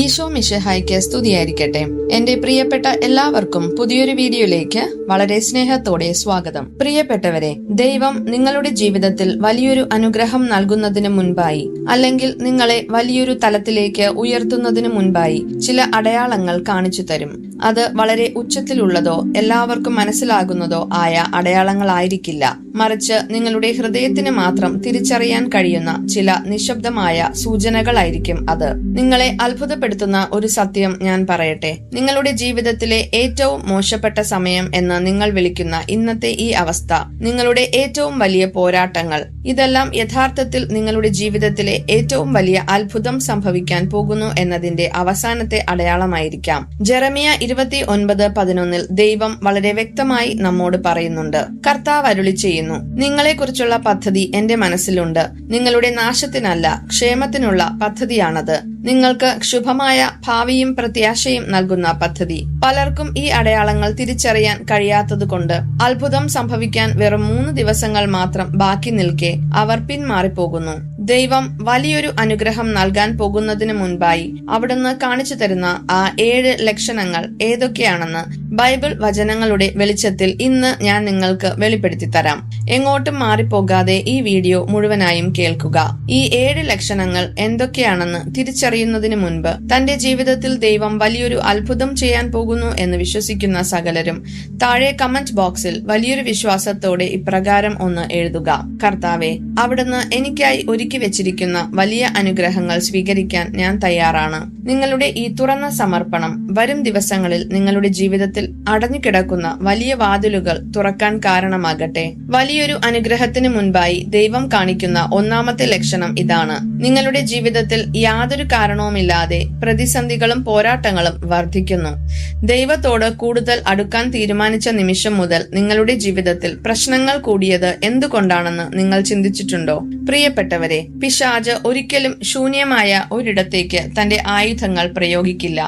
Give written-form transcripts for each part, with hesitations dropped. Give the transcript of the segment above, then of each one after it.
ഈശോ മിശിഹായ്ക്ക് സ്തുതിയായിരിക്കട്ടെ. എന്റെ പ്രിയപ്പെട്ട എല്ലാവർക്കും പുതിയൊരു വീഡിയോയിലേക്ക് വളരെ സ്നേഹത്തോടെ സ്വാഗതം. പ്രിയപ്പെട്ടവരെ, ദൈവം നിങ്ങളുടെ ജീവിതത്തിൽ വലിയൊരു അനുഗ്രഹം നൽകുന്നതിന് മുൻപായി, അല്ലെങ്കിൽ നിങ്ങളെ വലിയൊരു തലത്തിലേക്ക് ഉയർത്തുന്നതിന് മുൻപായി ചില അടയാളങ്ങൾ കാണിച്ചു തരും. അത് വളരെ ഉച്ചത്തിലുള്ളതോ എല്ലാവർക്കും മനസ്സിലാകുന്നതോ ആയ അടയാളങ്ങളായിരിക്കില്ല. മറിച്ച് നിങ്ങളുടെ ഹൃദയത്തിന് മാത്രം തിരിച്ചറിയാൻ കഴിയുന്ന ചില നിശബ്ദമായ സൂചനകളായിരിക്കും അത്. നിങ്ങളെ അത്ഭുതപ്പെടുത്തുന്ന ഒരു സത്യം ഞാൻ പറയട്ടെ. നിങ്ങളുടെ ജീവിതത്തിലെ ഏറ്റവും മോശപ്പെട്ട സമയം എന്ന് നിങ്ങൾ വിളിക്കുന്ന ഇന്നത്തെ ഈ അവസ്ഥ, നിങ്ങളുടെ ഏറ്റവും വലിയ പോരാട്ടങ്ങൾ, ഇതെല്ലാം യഥാർത്ഥത്തിൽ നിങ്ങളുടെ ജീവിതത്തിലെ ഏറ്റവും വലിയ അത്ഭുതം സംഭവിക്കാൻ പോകുന്നു എന്നതിന്റെ അവസാനത്തെ അടയാളമായിരിക്കാം. ജെറമിയ 29:11 ദൈവം വളരെ വ്യക്തമായി നമ്മോട് പറയുന്നുണ്ട്. കർത്താവ് അരുളി ചെയ്യുന്നു, നിങ്ങളെക്കുറിച്ചുള്ള പദ്ധതി എന്റെ മനസ്സിലുണ്ട്. നിങ്ങളുടെ നാശത്തിനല്ല, ക്ഷേമത്തിനുള്ള പദ്ധതിയാണത്. നിങ്ങൾക്ക് ശുഭമായ ഭാവിയും പ്രത്യാശയും നൽകുന്ന പദ്ധതി. പലർക്കും ഈ അടയാളങ്ങൾ തിരിച്ചറിയാൻ കഴിയാത്തതുകൊണ്ട് അത്ഭുതം സംഭവിക്കാൻ വെറും 3 ദിവസങ്ങൾ മാത്രം ബാക്കി നിൽക്കെ അവർ പിന്മാറിപ്പോകുന്നു. ദൈവം വലിയൊരു അനുഗ്രഹം നൽകാൻ പോകുന്നതിന് മുൻപായി അവിടുന്ന് കാണിച്ചു തരുന്ന ആ 7 ലക്ഷണങ്ങൾ ഏതൊക്കെയാണെന്ന് ബൈബിൾ വചനങ്ങളുടെ വെളിച്ചത്തിൽ ഇന്ന് ഞാൻ നിങ്ങൾക്ക് വെളിപ്പെടുത്തി തരാം. എങ്ങോട്ടും മാറിപ്പോകാതെ ഈ വീഡിയോ മുഴുവനായും കേൾക്കുക. ഈ 7 ലക്ഷണങ്ങൾ എന്തൊക്കെയാണെന്ന് തിരിച്ചറിയുന്നതിന് മുൻപ് തന്റെ ജീവിതത്തിൽ ദൈവം വലിയൊരു അത്ഭുതം ചെയ്യാൻ പോകുന്നു എന്ന് വിശ്വസിക്കുന്ന സകലരും താഴെ കമന്റ് ബോക്സിൽ വലിയൊരു വിശ്വാസത്തോടെ ഇപ്രകാരം ഒന്ന് എഴുതുക: കർത്താവെ, അവിടുന്ന് എനിക്കായി ഒരുക്കി വെച്ചിരിക്കുന്ന വലിയ അനുഗ്രഹങ്ങൾ സ്വീകരിക്കാൻ ഞാൻ തയ്യാറാണ്. നിങ്ങളുടെ ഈ തുറന്ന സമർപ്പണം വരും ദിവസങ്ങളിൽ നിങ്ങളുടെ ജീവിതത്തിൽ അടഞ്ഞുകിടക്കുന്ന വലിയ വാതിലുകൾ തുറക്കാൻ കാരണമാകട്ടെ. വലിയൊരു അനുഗ്രഹത്തിന് മുൻപായി ദൈവം കാണിക്കുന്ന ഒന്നാമത്തെ ലക്ഷണം ഇതാണ്: നിങ്ങളുടെ ജീവിതത്തിൽ യാതൊരു കാരണവുമില്ലാതെ പ്രതിസന്ധികളും പോരാട്ടങ്ങളും വർദ്ധിക്കുന്നു. ദൈവത്തോട് കൂടുതൽ അടുക്കാൻ തീരുമാനിച്ച നിമിഷം മുതൽ നിങ്ങളുടെ ജീവിതത്തിൽ പ്രശ്നങ്ങൾ കൂടിയത് എന്തുകൊണ്ടാണെന്ന് നിങ്ങൾ ചിന്തിച്ചിട്ടുണ്ടോ? പ്രിയപ്പെട്ടവരെ, പിശാച് ഒരിക്കലും ശൂന്യമായ ഒരിടത്തേക്ക് തന്റെ ആയുധങ്ങൾ പ്രയോഗിക്കില്ല.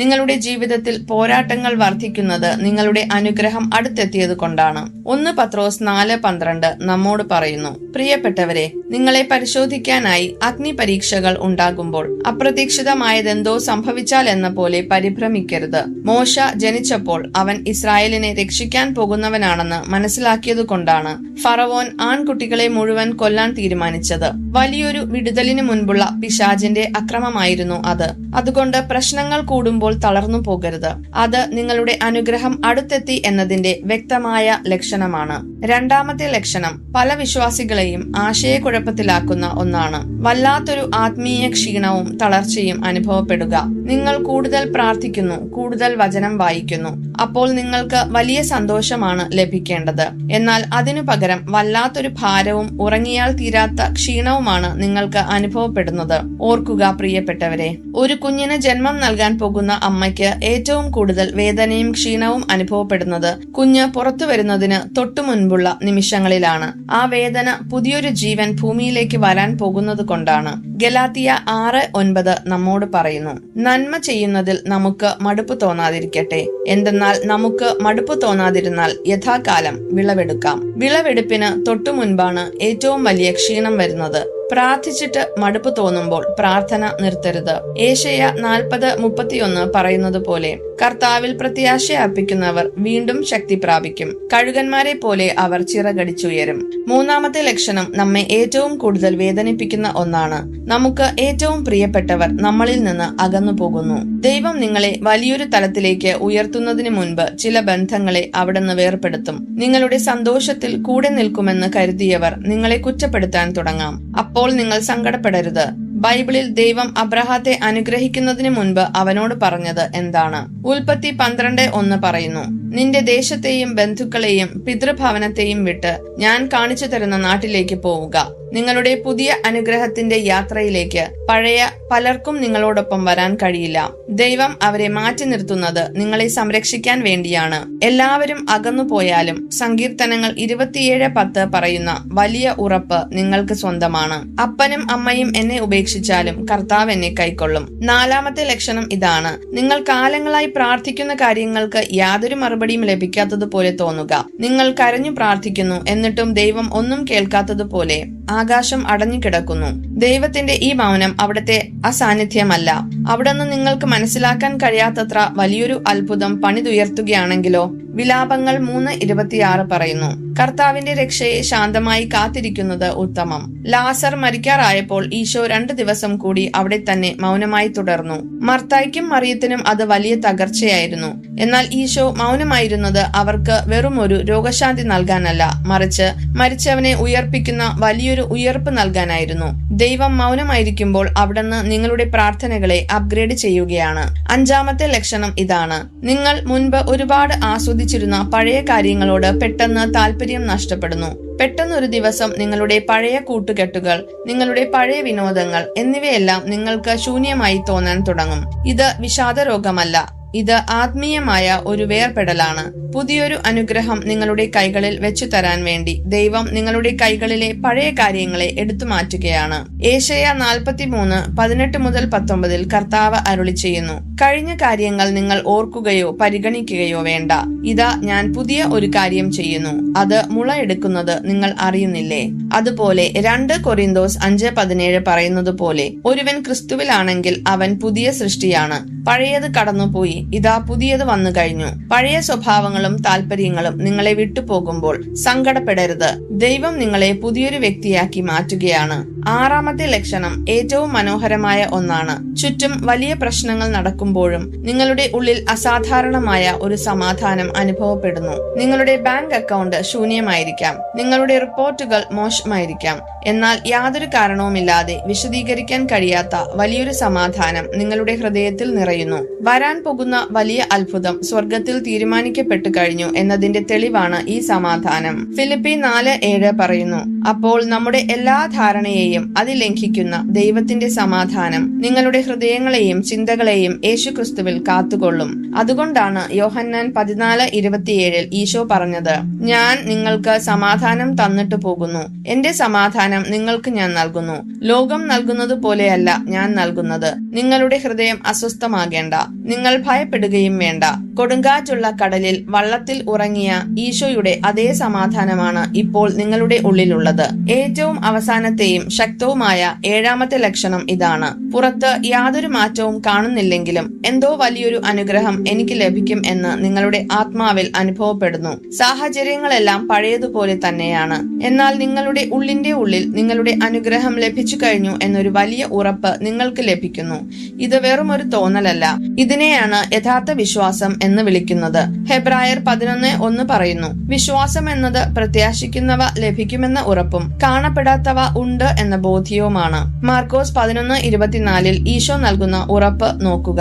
നിങ്ങളുടെ ജീവിതത്തിൽ പോരാട്ടങ്ങൾ വർദ്ധിക്കുന്നത് നിങ്ങളുടെ അനുഗ്രഹം അടുത്തെത്തിയത് കൊണ്ടാണ്. 1 പത്രോസ് 4:12 നമ്മോട് പറയുന്നു: പ്രിയപ്പെട്ടവരെ, നിങ്ങളെ പരിശോധിക്കാനായി അഗ്നി പരീക്ഷകൾ ഉണ്ടാകുമ്പോൾ അപ്രതീക്ഷിതമായതെന്തോ സംഭവിച്ചാൽ എന്ന പോലെ പരിഭ്രമിക്കരുത്. മോശ ജനിച്ചപ്പോൾ അവൻ ഇസ്രായേലിനെ രക്ഷിക്കാൻ പോകുന്നവനാണെന്ന് മനസ്സിലാക്കിയതുകൊണ്ടാണ് ഫറവോൻ ആൺകുട്ടികളെ മുഴുവൻ കൊല്ലാൻ തീരുമാനിച്ചത്. വലിയൊരു വിടുതലിന് മുൻപുള്ള പിശാചിന്റെ അക്രമമായിരുന്നു അത്. അതുകൊണ്ട് പ്രശ്നങ്ങൾ കൂടുമ്പോൾ തളർന്നു പോകരുത്. അത് നിങ്ങളുടെ അനുഗ്രഹം അടുത്തെത്തി എന്നതിന്റെ വ്യക്തമായ ലക്ഷണമാണ്. രണ്ടാമത്തെ ലക്ഷണം പല വിശ്വാസികളെയും ആശയക്കുഴപ്പത്തിലാക്കുന്ന ഒന്നാണ്: വല്ലാത്തൊരു ആത്മീയ ക്ഷീണവും തളർച്ചയും അനുഭവപ്പെടുക. നിങ്ങൾ കൂടുതൽ പ്രാർത്ഥിക്കുന്നു, കൂടുതൽ വചനം വായിക്കുന്നു. അപ്പോൾ നിങ്ങൾക്ക് വലിയ സന്തോഷമാണ് ലഭിക്കേണ്ടത്. എന്നാൽ അതിനു പകരം വല്ലാത്തൊരു ഭാരവും ഉറങ്ങിയാൽ തീരാത്ത ക്ഷീണവുമാണ് നിങ്ങൾക്ക് അനുഭവപ്പെടുന്നത്. ഓർക്കുക പ്രിയപ്പെട്ടവരെ, ഒരു കുഞ്ഞിന് ജന്മം നൽകാൻ പോകുന്ന അമ്മയ്ക്ക് ഏറ്റവും കൂടുതൽ വേദനയും ക്ഷീണവും അനുഭവപ്പെടുന്നത് കുഞ്ഞ് പുറത്തു വരുന്നതിന് തൊട്ടു മുൻപുള്ള നിമിഷങ്ങളിലാണ്. ആ വേദന പുതിയൊരു ജീവൻ ഭൂമിയിലേക്ക് വരാൻ പോകുന്നത് കൊണ്ടാണ്. ഗലാത്തിയ 6:9 നമ്മോട് പറയുന്നു: നന്മ ചെയ്യുന്നതിൽ നമുക്ക് മടുപ്പ് തോന്നാതിരിക്കട്ടെ. എന്തെന്നാൽ നമുക്ക് മടുപ്പ് തോന്നാതിരുന്നാൽ യഥാകാലം വിളവെടുക്കാം. വിളവെടുപ്പിന് തൊട്ടു മുൻപാണ് ഏറ്റവും വലിയ ക്ഷീണം വരുന്നത്. പ്രാർത്ഥിച്ചിട്ട് മടുപ്പ് തോന്നുമ്പോൾ പ്രാർത്ഥന നിർത്തരുത്. ഏശയ്യ 40:31 പറയുന്നത് പോലെ കർത്താവിൽ പ്രത്യാശ അർപ്പിക്കുന്നവർ വീണ്ടും ശക്തി പ്രാപിക്കും. കഴുകന്മാരെ പോലെ അവർ ചിറകടിച്ചുയരും. മൂന്നാമത്തെ ലക്ഷണം നമ്മെ ഏറ്റവും കൂടുതൽ വേദനിപ്പിക്കുന്ന ഒന്നാണ്: നമുക്ക് ഏറ്റവും പ്രിയപ്പെട്ടവർ നമ്മളിൽ നിന്ന് അകന്നു പോകുന്നു. ദൈവം നിങ്ങളെ വലിയൊരു തലത്തിലേക്ക് ഉയർത്തുന്നതിന് മുൻപ് ചില ബന്ധങ്ങളെ അവിടുന്ന് വേർപെടുത്തും. നിങ്ങളുടെ സന്തോഷത്തിൽ കൂടെ നിൽക്കുമെന്ന് കരുതിയവർ നിങ്ങളെ കുറ്റപ്പെടുത്താൻ തുടങ്ങാം. അപ്പോൾ നിങ്ങൾ സങ്കടപ്പെടരുത്. ബൈബിളിൽ ദൈവം അബ്രഹാത്തെ അനുഗ്രഹിക്കുന്നതിന് മുൻപ് അവനോട് പറഞ്ഞത് എന്താണ്? ഉൽപ്പത്തി 12:1 പറയുന്നു: നിന്റെ ദേശത്തെയും ബന്ധുക്കളെയും പിതൃഭവനത്തെയും വിട്ട് ഞാൻ കാണിച്ചു തരുന്ന നാട്ടിലേക്ക് പോവുക. നിങ്ങളുടെ പുതിയ അനുഗ്രഹത്തിന്റെ യാത്രയിലേക്ക് പഴയ പലർക്കും നിങ്ങളോടൊപ്പം വരാൻ കഴിയില്ല. ദൈവം അവരെ മാറ്റി നിർത്തുന്നത് നിങ്ങളെ സംരക്ഷിക്കാൻ വേണ്ടിയാണ്. എല്ലാവരും അകന്നു പോയാലും സങ്കീർത്തനങ്ങൾ 27:10 പറയുന്ന വലിയ ഉറപ്പ് നിങ്ങൾക്ക് സ്വന്തമാണ്. അപ്പനും അമ്മയും എന്നെ ഉപേക്ഷിച്ചാലും കർത്താവ് എന്നെ കൈക്കൊള്ളും. നാലാമത്തെ ലക്ഷണം ഇതാണ്: നിങ്ങൾ കാലങ്ങളായി പ്രാർത്ഥിക്കുന്ന കാര്യങ്ങൾക്ക് യാതൊരു മറുപടിയും ലഭിക്കാത്തതുപോലെ തോന്നുക. നിങ്ങൾ കരഞ്ഞു പ്രാർത്ഥിക്കുന്നു, എന്നിട്ടും ദൈവം ഒന്നും കേൾക്കാത്തതുപോലെ. ആ ആകാശം അടഞ്ഞുകിടക്കുന്നു. ദൈവത്തിന്റെ ഈ മൗനം അവിടുത്തെ അസാന്നിധ്യമല്ല. അവിടുന്ന് നിങ്ങൾക്ക് മനസ്സിലാക്കാൻ കഴിയാത്തത്ര വലിയൊരു അത്ഭുതം പണിതുയർത്തുകയാണെങ്കിലോ? വിലാപങ്ങൾ 3:26 പറയുന്നു, കർത്താവിന്റെ രക്ഷയെ ശാന്തമായി കാത്തിരിക്കുന്നത് ഉത്തമം. ലാസർ മരിക്കാറായപ്പോൾ ഈശോ 2 ദിവസം കൂടി അവിടെ തന്നെ മൗനമായി തുടർന്നു. മർത്തായ്ക്കും മറിയത്തിനും അത് വലിയ തകർച്ചയായിരുന്നു. എന്നാൽ ഈശോ മൗനമായിരുന്നത് അവർക്ക് വെറും ഒരു രോഗശാന്തി നൽകാനല്ല, മറിച്ച് മരിച്ചവനെ ഉയർപ്പിക്കുന്ന വലിയൊരു ഉയർപ്പ് നൽകാനായിരുന്നു. ദൈവം മൗനമായിരിക്കുമ്പോൾ അവിടുന്ന് നിങ്ങളുടെ പ്രാർത്ഥനകളെ അപ്ഗ്രേഡ് ചെയ്യുകയാണ്. 5-ാമത്തെ ലക്ഷണം ഇതാണ്: നിങ്ങൾ മുൻപ് ഒരുപാട് ആസ്വദിച്ചിരുന്ന പഴയ കാര്യങ്ങളോട് പെട്ടെന്ന് താല്പര്യം നഷ്ടപ്പെടുന്നു. പെട്ടെന്നൊരു ദിവസം നിങ്ങളുടെ പഴയ കൂട്ടുകെട്ടുകൾ, നിങ്ങളുടെ പഴയ വിനോദങ്ങൾ എന്നിവയെല്ലാം നിങ്ങൾക്ക് ശൂന്യമായി തോന്നാൻ തുടങ്ങും. ഇത് വിഷാദരോഗമല്ല, ഇത് ആത്മീയമായ ഒരു വേർപെടലാണ്. പുതിയൊരു അനുഗ്രഹം നിങ്ങളുടെ കൈകളിൽ വെച്ചു തരാൻ വേണ്ടി ദൈവം നിങ്ങളുടെ കൈകളിലെ പഴയ കാര്യങ്ങളെ എടുത്തു മാറ്റുകയാണ്. ഏശയ്യാ 43:18-19 കർത്താവ് അരുളി ചെയ്യുന്നു, കഴിഞ്ഞ കാര്യങ്ങൾ നിങ്ങൾ ഓർക്കുകയോ പരിഗണിക്കുകയോ വേണ്ട. ഇതാ ഞാൻ പുതിയ ഒരു കാര്യം ചെയ്യുന്നു, അത് മുളയെടുക്കുന്നത് നിങ്ങൾ അറിയുന്നില്ലേ? അതുപോലെ 2 കൊരിന്തോസ് 5:17 പറയുന്നത് പോലെ, ഒരുവൻ ക്രിസ്തുവിലാണെങ്കിൽ അവൻ പുതിയ സൃഷ്ടിയാണ്. പഴയത് കടന്നുപോയി, ഇതാ പുതിയത് വന്നു കഴിഞ്ഞു. പഴയ സ്വഭാവങ്ങളും താല്പര്യങ്ങളും നിങ്ങളെ വിട്ടുപോകുമ്പോൾ സങ്കടപ്പെടരുത്. ദൈവം നിങ്ങളെ പുതിയൊരു വ്യക്തിയാക്കി മാറ്റുകയാണ്. 6-ാമത്തെ ലക്ഷണം ഏറ്റവും മനോഹരമായ ഒന്നാണ്. ചുറ്റും വലിയ പ്രശ്നങ്ങൾ നടക്കുമ്പോഴും നിങ്ങളുടെ ഉള്ളിൽ അസാധാരണമായ ഒരു സമാധാനം അനുഭവപ്പെടുന്നു. നിങ്ങളുടെ ബാങ്ക് അക്കൗണ്ട് ശൂന്യമായിരിക്കാം, നിങ്ങളുടെ റിപ്പോർട്ടുകൾ മോശമായിരിക്കാം, എന്നാൽ യാതൊരു കാരണവുമില്ലാതെ വിശദീകരിക്കാൻ കഴിയാത്ത വലിയൊരു സമാധാനം നിങ്ങളുടെ ഹൃദയത്തിൽ നിറയുന്നു. വരാൻ പോകുന്ന വലിയ അത്ഭുതം സ്വർഗത്തിൽ തീരുമാനിക്കപ്പെട്ടു കഴിഞ്ഞു എന്നതിന്റെ തെളിവാണ് ഈ സമാധാനം. ഫിലിപ്പി 4:7 പറയുന്നു, അപ്പോൾ നമ്മുടെ എല്ലാ ധാരണയെയും അതിലംഘിക്കുന്ന ദൈവത്തിന്റെ സമാധാനം നിങ്ങളുടെ ഹൃദയങ്ങളെയും ചിന്തകളെയും യേശുക്രിസ്തുവിൽ കാത്തുകൊള്ളും. അതുകൊണ്ടാണ് യോഹന്നാൻ 14:27 ഈശോ പറഞ്ഞത്, ഞാൻ നിങ്ങൾക്ക് സമാധാനം തന്നിട്ട് പോകുന്നു, എന്റെ സമാധാനം നിങ്ങൾക്ക് ഞാൻ നൽകുന്നു. ലോകം നൽകുന്നത് പോലെയല്ല ഞാൻ നൽകുന്നത്. നിങ്ങളുടെ ഹൃദയം അസ്വസ്ഥമാകേണ്ട, നിങ്ങൾ ഭയപ്പെടുകയും വേണ്ട. കൊടുങ്കാറ്റുള്ള കടലിൽ വള്ളത്തിൽ ഉറങ്ങിയ ഈശോയുടെ അതേ സമാധാനമാണ് ഇപ്പോൾ നിങ്ങളുടെ ഉള്ളിലുള്ളത്. ഏറ്റവും അവസാനത്തെയും ശക്തവുമായ 7-ാമത്തെ ലക്ഷണം ഇതാണ്: പുറത്ത് യാതൊരു മാറ്റവും കാണുന്നില്ലെങ്കിലും എന്തോ വലിയൊരു അനുഗ്രഹം എനിക്ക് ലഭിക്കും എന്ന് നിങ്ങളുടെ ആത്മാവിൽ അനുഭവപ്പെടുന്നു. സാഹചര്യങ്ങളെല്ലാം പഴയതുപോലെ തന്നെയാണ്, എന്നാൽ നിങ്ങളുടെ ഉള്ളിന്റെ ഉള്ളിൽ നിങ്ങളുടെ അനുഗ്രഹം ലഭിച്ചു കഴിഞ്ഞു എന്നൊരു വലിയ ഉറപ്പ് നിങ്ങൾക്ക് ലഭിക്കുന്നു. ഇത് വെറും ഒരു തോന്നലല്ല, ഇതിനെയാണ് യഥാർത്ഥ വിശ്വാസം എന്ന് വിളിക്കുന്നത്. ഹെബ്രായർ 11:1 പറയുന്നു, വിശ്വാസം എന്നത് പ്രത്യാശിക്കുന്നവ ലഭിക്കുമെന്ന ഉറപ്പും കാണപ്പെടാത്തവ ഉണ്ട് എന്ന ബോധ്യവുമാണ്. മാർക്കോസ് 11:24 ഈശോ നൽകുന്ന ഉറപ്പ് നോക്കുക.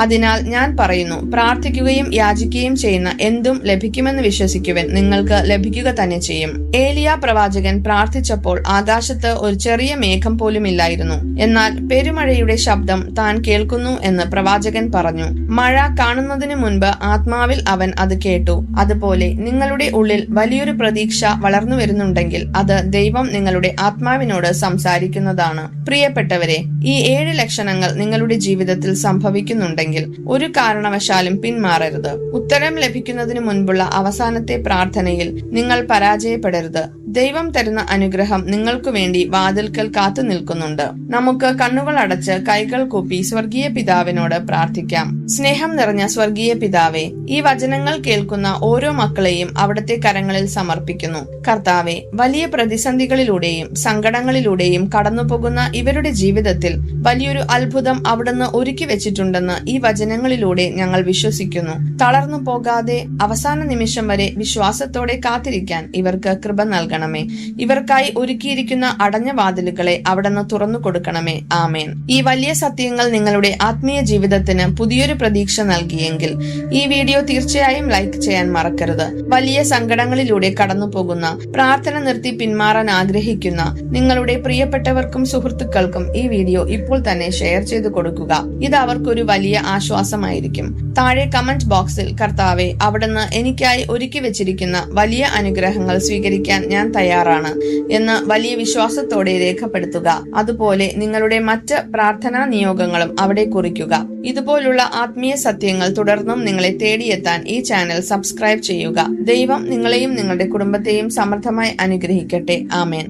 അതിനാൽ ഞാൻ പറയുന്നു, പ്രാർത്ഥിക്കുകയും യാചിക്കുകയും ചെയ്യുന്ന എന്തും ലഭിക്കുമെന്ന് വിശ്വസിക്കുവാൻ നിങ്ങൾക്ക് ലഭിക്കുക തന്നെ ചെയ്യും. ഏലിയ പ്രവാചകൻ പ്രാർത്ഥിച്ചപ്പോൾ ആകാശത്ത് ഒരു ചെറിയ മേഘം പോലും ഇല്ലായിരുന്നു. എന്നാൽ പെരുമഴയുടെ ശബ്ദം താൻ കേൾക്കുന്നു എന്ന് പ്രവാചകൻ പറഞ്ഞു. മഴ കാണുന്നതിന് മുൻപ് ആത്മാവിൽ അവൻ അത് കേട്ടു. അതുപോലെ നിങ്ങളുടെ ഉള്ളിൽ വലിയൊരു പ്രതീക്ഷ വളർന്നു വരുന്നുണ്ടെങ്കിൽ അത് ദൈവം നിങ്ങളുടെ ആത്മാവിനോട് സംസാരിക്കുന്നതാണ്. പ്രിയപ്പെട്ടവരെ, ഈ 7 ലക്ഷണങ്ങൾ നിങ്ങളുടെ ജീവിതത്തിൽ സംഭവിക്കുന്നുണ്ടെങ്കിൽ ഒരു കാരണവശാലും പിന്മാറരുത്. ഉത്തരം ലഭിക്കുന്നതിന് മുൻപുള്ള അവസാനത്തെ പ്രാർത്ഥനയിൽ നിങ്ങൾ പരാജയപ്പെടരുത്. ദൈവം തരുന്ന അനുഗ്രഹം നിങ്ങൾക്ക് വേണ്ടി വാതിൽക്കൽ കാത്തു നിൽക്കുന്നുണ്ട്. നമുക്ക് കണ്ണുകൾ അടച്ച് കൈകൾ കൂപ്പി സ്വർഗീയ പിതാവിനോട് പ്രാർത്ഥിക്കാം. സ്നേഹം നിറഞ്ഞ സ്വർഗീയ പിതാവേ, ഈ വചനങ്ങൾ കേൾക്കുന്ന ഓരോ മക്കളെയും അവിടുത്തെ കരങ്ങളിൽ സമർപ്പിക്കുന്നു. കർത്താവെ, വലിയ പ്രതിസന്ധികളിലൂടെയും സങ്കടങ്ങളിലൂടെയും കടന്നുപോകുന്ന ഇവരുടെ ജീവിതത്തിൽ വലിയൊരു അത്ഭുതം അവിടുന്ന് ഒരുക്കി വെച്ചിട്ടുണ്ടെന്ന് ഈ വചനങ്ങളിലൂടെ ഞങ്ങൾ വിശ്വസിക്കുന്നു. തളർന്നു പോകാതെ അവസാന നിമിഷം വരെ വിശ്വാസത്തോടെ കാത്തിരിക്കാൻ ഇവർക്ക് കൃപ നൽകണമേ. ഇവർക്കായി ഒരുക്കിയിരിക്കുന്ന അടഞ്ഞ വാതിലുകളെ അവിടുന്ന് തുറന്നു കൊടുക്കണമേ. ആമേൻ. ഈ വലിയ സത്യങ്ങൾ നിങ്ങളുടെ ആത്മീയ ജീവിതത്തിന് പുതിയൊരു പ്രതീക്ഷ നൽകിയെങ്കിൽ ഈ വീഡിയോ തീർച്ചയായും ലൈക്ക് ചെയ്യാൻ മറക്കരുത്. വലിയ സങ്കടങ്ങളിലൂടെ കടന്നു പോകുന്ന, പ്രാർത്ഥന നിർത്തി പിന്മാറാൻ ആഗ്രഹിക്കുന്ന നിങ്ങളുടെ പ്രിയപ്പെട്ടവർക്കും സുഹൃത്തുക്കൾക്കും ഈ വീഡിയോ ഇപ്പോൾ തന്നെ ഷെയർ ചെയ്തു കൊടുക്കുക. ഇത് അവർക്കൊരു വലിയ ആശ്വാസമായിരിക്കും. താഴെ കമന്റ് ബോക്സിൽ കർത്താവെ, അവിടുന്ന് എനിക്കായി ഒരുക്കി വെച്ചിരിക്കുന്ന വലിയ അനുഗ്രഹങ്ങൾ സ്വീകരിക്കാൻ ഞാൻ തയ്യാറാണ് എന്ന് വലിയ വിശ്വാസത്തോടെ രേഖപ്പെടുത്തുക. അതുപോലെ നിങ്ങളുടെ മറ്റ് പ്രാർത്ഥനാ നിയോഗങ്ങളും അവിടെ കുറിക്കുക. ഇതുപോലുള്ള ആത്മീയ സത്യങ്ങൾ തുടർന്നും നിങ്ങളെ തേടിയെത്താൻ ഈ ചാനൽ സബ്സ്ക്രൈബ് ചെയ്യുക. ദൈവം നിങ്ങളെയും നിങ്ങളുടെ കുടുംബത്തെയും സമൃദ്ധമായി അനുഗ്രഹിക്കട്ടെ. ആമേൻ.